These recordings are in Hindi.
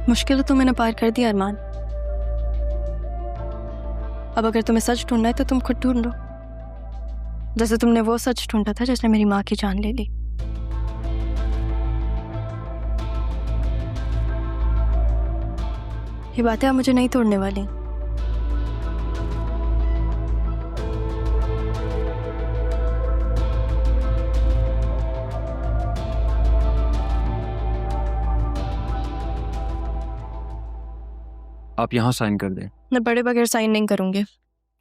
मुश्किल तो मैंने पार कर दिया अरमान। अब अगर तुम्हें सच ढूंढना है तो तुम खुद ढूंढो, जैसे तुमने वो सच ढूंढा था जिसने मेरी माँ की जान ले ली। ये बातें आप मुझे नहीं तोड़ने वाली। आप यहाँ साइन कर दें। मैं बड़े बगैर साइन नहीं करूंगी।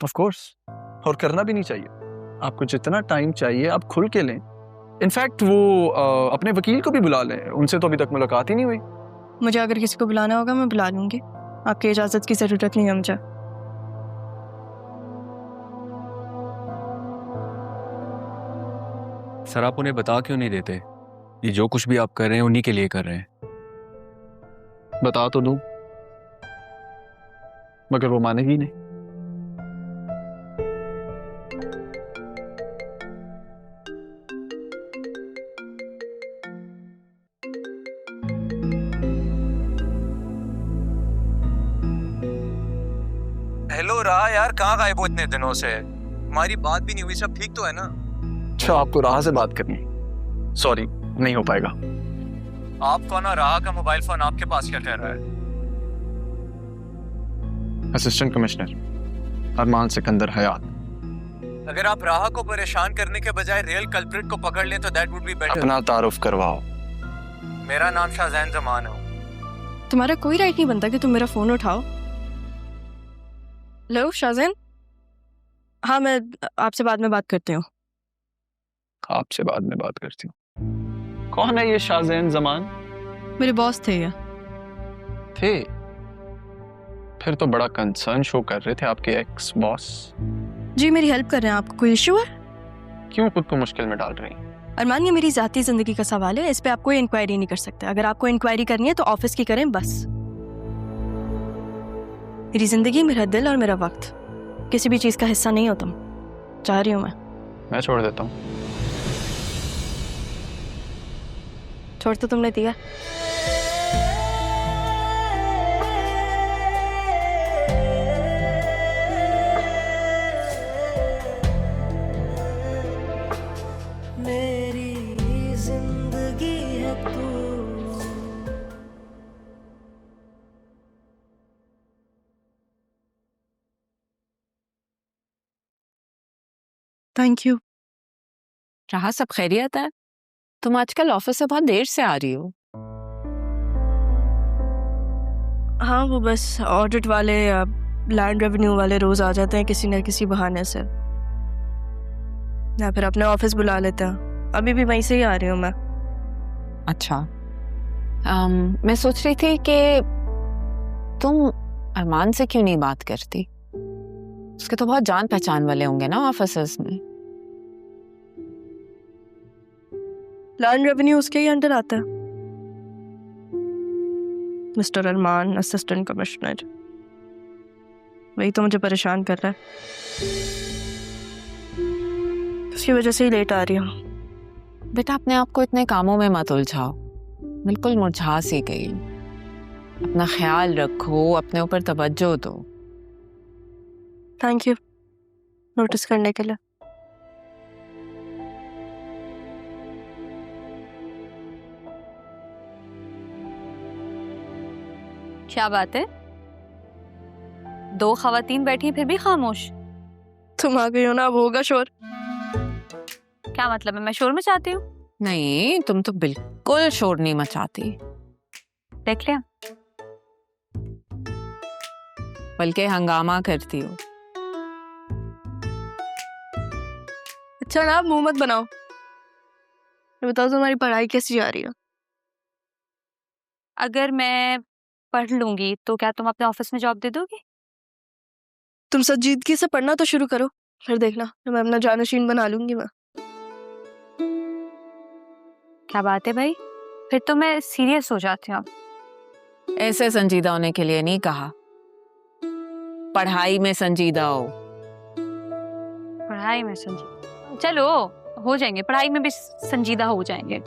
ऑफ कोर्स, और करना भी नहीं चाहिए। आपको जितना टाइम चाहिए आप खुल के लें। इनफैक्ट वो अपने वकील को भी बुला लें, उनसे तो अभी तक मुलाकात ही नहीं हुई। मुझे अगर किसी को बुलाना होगा मैं बुला लूंगी, आपकी इजाजत की जरूरत नहीं है मुझे। सर आप उन्हें बता क्यों नहीं देते? ये जो कुछ भी आप कर रहे हैं उन्हीं के लिए कर रहे हैं। बता तो दूं, मगर वो मानेगी नहीं। हेलो राह यार, कहाँ गायब हो इतने दिनों से? हमारी बात भी नहीं हुई, सब ठीक तो है ना? अच्छा, आपको राह से बात करनी? सॉरी, नहीं हो पाएगा। आप कौन हो? राह का मोबाइल फोन आपके पास क्या कर रहा है? असिस्टेंट कमिश्नर अरमान सिकंदर हयात। अगर आप राह को परेशान करने के बजाय रियल कल्प्रिट को पकड़ लें तो दैट वुड बी बेटर। अपना तारुफ करवाओ। मेरा नाम शाहजैन जमान है। तुम्हारा कोई राइट नहीं बनता कि तुम मेरा फोन उठाओ। हेलो शाहजैन। हाँ, मैं आपसे बाद में बात करती हूँ। आपसे बाद में बात करती हूँ। कौन है ये शाहजैन जमान? मेरे बॉस थे ये। थे? फिर तो बड़ा कंसर्न शो कर रहे थे आपके एक्स बॉस। जी, मेरी हेल्प कर रहे हैं। आपको कोई इशू है? क्यों खुद को मुश्किल में डाल रही हैं? अरमान, ये मेरी जाती जिंदगी का सवाल है, इस पे आप कोई इंक्वायरी नहीं कर सकते। अगर आपको इंक्वायरी करनी है तो ऑफिस की करें बस। मेरी जिंदगी, मेरा दिल और मेरा वक्त किसी भी चीज का हिस्सा नहीं हो तुम। चाह रही हूँ मैं छोड़ देता हूँ। छोड़ तो तुमने दिया। Thank you. रहा सब खैरियत है? तुम आजकल ऑफिस से बहुत देर से आ रही हो। हाँ, वो बस ऑडिट वाले या लैंड रेवेन्यू वाले रोज आ जाते हैं किसी न किसी बहाने से, या फिर अपने ऑफिस बुला लेते हैं। अभी भी वहीं से ही आ रही हूँ मैं। अच्छा, मैं सोच रही थी कि तुम अरमान से क्यों नहीं बात करती? उसके तो बहुत जान पहचान वाले होंगे ना ऑफिस में। लैंड रेवेन्यू उसके ही अंडर आता है। मिस्टर अरमान, असिस्टेंट कमिश्नर, वही तो मुझे परेशान कर रहा है। उसकी वजह से ही लेट आ रही हूँ। बेटा, अपने आप को इतने कामों में मत उलझाओ, बिल्कुल मुरझा सी गई। अपना ख्याल रखो, अपने ऊपर तवज्जो दो। थैंक यू नोटिस करने के लिए। क्या बात है? दो खवातीन बैठी फिर भी खामोश। तुम आ गई हो ना, अब होगा शोर। क्या मतलब है, मैं शोर मचाती हूँ? नहीं, तुम तो बिल्कुल शोर नहीं मचाती, देख लिया। बल्कि हंगामा करती हो। अच्छा ना, मुंह मत बनाओ। ये बताओ तुम्हारी पढ़ाई कैसी जा रही है? अगर मैं पढ़ लूंगी तो क्या तुम अपने ऑफिस में जॉब दे दोगी? तुम संजीदगी से पढ़ना तो शुरू करो, फिर देखना मैं अपना जानशीन बना लूंगी मैं। क्या बात है भाई, फिर तो मैं सीरियस हो जाती हूँ। ऐसे संजीदा होने के लिए नहीं कहा, पढ़ाई में संजीदा हो। पढ़ाई में संजीदा? चलो हो जाएंगे, पढ़ाई में भी संजीदा हो जाएंगे।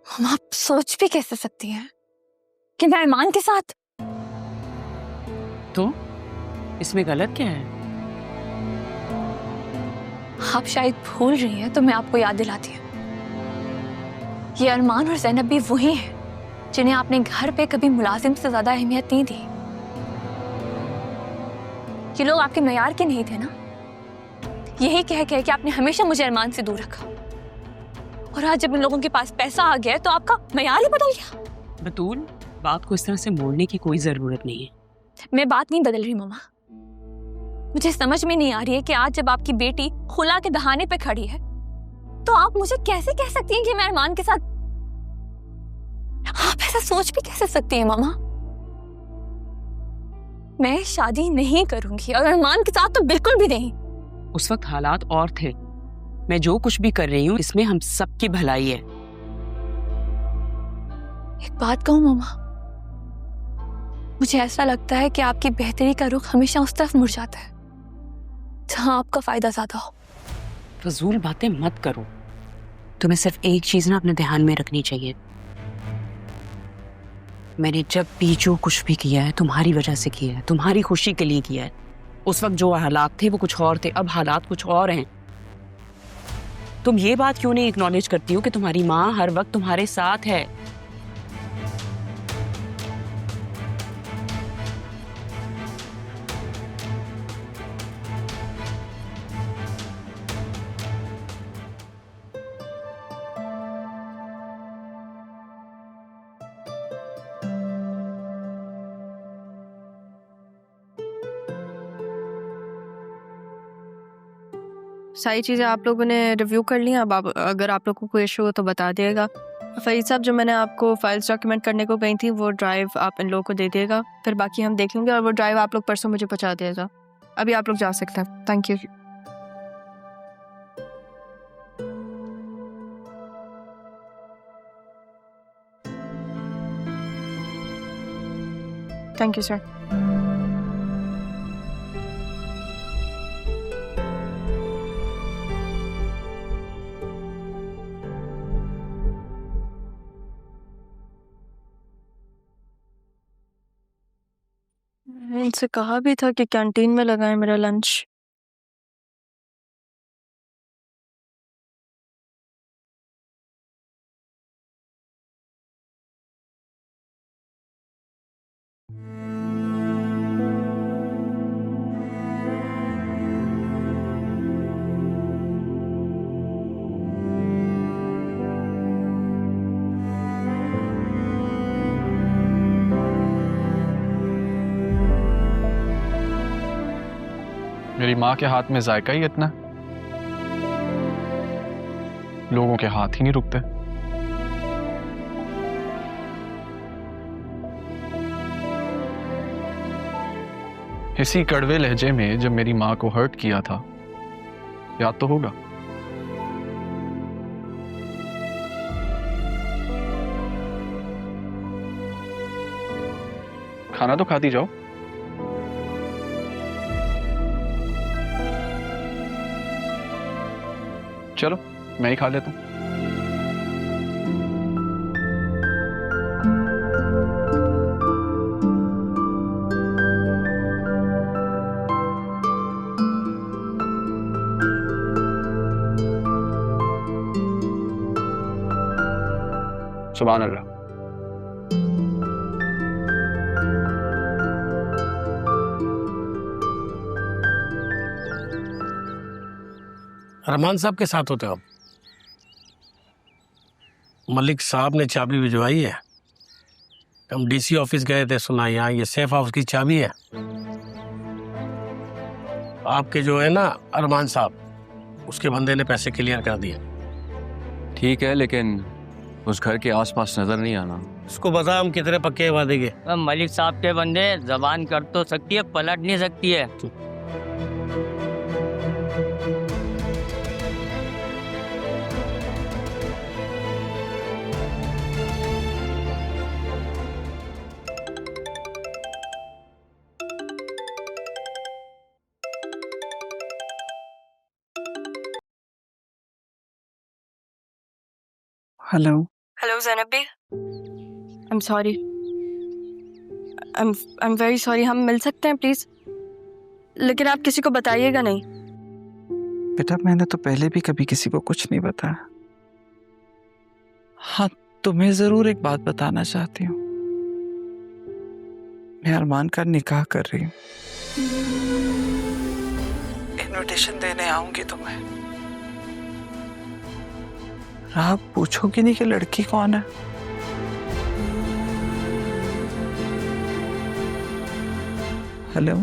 हम आप सोच भी कैसे सकती हैं कि मैं अरमान के साथ? तो इसमें गलत क्या है? आप शायद भूल रही हैं, तो मैं आपको याद दिलाती हूँ। ये अरमान और ज़ैनब भी वही हैं जिन्हें आपने घर पे कभी मुलाजिम से ज्यादा अहमियत नहीं दी। ये लोग आपके मयार के नहीं थे ना। यही कह के कि आपने हमेशा मुझे अरमान से दूर रखा, और आज जब इन लोगों के पास पैसा आ गया तो आपका मयार ही बदल गया। बतूल, बात को इस तरह से मोड़ने की कोई जरूरत नहीं है। मैं बात नहीं बदल रही मम्मा। मुझे समझ में नहीं आ रही है कि आज जब आपकी बेटी खुला के दहाने पे खड़ी है तो आप मुझे कैसे कह सकती हैं कि मैं अरमान के साथ? आप ऐसा सोच भी कैसे सकती हैं मामा? मैं शादी नहीं करूंगी, और अरमान के साथ तो बिल्कुल भी नहीं। उस वक्त हालात और थे। मैं जो कुछ भी कर रही हूँ इसमें हम सबकी भलाई है। एक बात कहूं मामा, मुझे ऐसा लगता है कि आपकी बेहतरी का रुख हमेशा उस तरफ मुड़ जाता है जहां आपका फायदा ज्यादा हो। फजूल बातें मत करो। तुम्हें सिर्फ एक चीज ना अपने ध्यान में रखनी चाहिए। मैंने जब भी जो कुछ भी किया है तुम्हारी वजह से किया है, तुम्हारी खुशी के लिए किया है। उस वक्त जो हालात थे वो कुछ और थे, अब हालात कुछ और हैं। तुम ये बात क्यों नहीं एक्नॉलेज करती हो कि तुम्हारी माँ हर वक्त तुम्हारे साथ है? सारी चीज़ें आप लोगों ने रिव्यू कर ली। अब अगर आप लोगों को कोई इशू हो तो बता दिएगा। फरीद साहब, जो मैंने आपको फाइल्स डॉक्यूमेंट करने को कही थी वो ड्राइव आप इन लोगों को दे दिएगा, फिर बाकी हम देख लेंगे। और वो ड्राइव आप लोग परसों मुझे पहुंचा दिएगा। अभी आप लोग जा सकते हैं। Thank you. Thank you sir. इनसे कहा भी था कि कैंटीन में लगाएं मेरा लंच। मेरी माँ के हाथ में जायका ही इतना, लोगों के हाथ ही नहीं रुकते। इसी कड़वे लहजे में जब मेरी माँ को हर्ट किया था, याद तो होगा। खाना तो खाती जाओ। चलो मैं ही खा लेता हूँ। सुभान अल्लाह। अरमान साहब के साथ होते हो आप? मलिक साहब ने चाबी भिजवाई है। हम डीसी ऑफिस गए थे, सुना यहाँ ये सेफ हाउस की चाबी है। आपके जो है ना अरमान साहब, उसके बंदे ने पैसे क्लियर कर दिए। ठीक है, लेकिन उस घर के आसपास नजर नहीं आना। उसको बता हम कितने पक्के वादे के। मलिक साहब के बंदे जबान कर तो सकती है, पलट नहीं सकती है। Hello. Hello Zainab Bi, I am sorry, I am very sorry. हम मिल सकते हैं प्लीज़, लेकिन आप किसी को बताइएगा नहीं। बेटा मैंने तो पहले भी कभी किसी को कुछ नहीं बताया। हाँ, तुम्हें जरूर एक बात बताना चाहती हूँ। मैं अरमान का निकाह कर रही हूँ। इनविटेशन देने आऊंगी तुम्हें। आप पूछोगी नहीं कि लड़की कौन है? हेलो।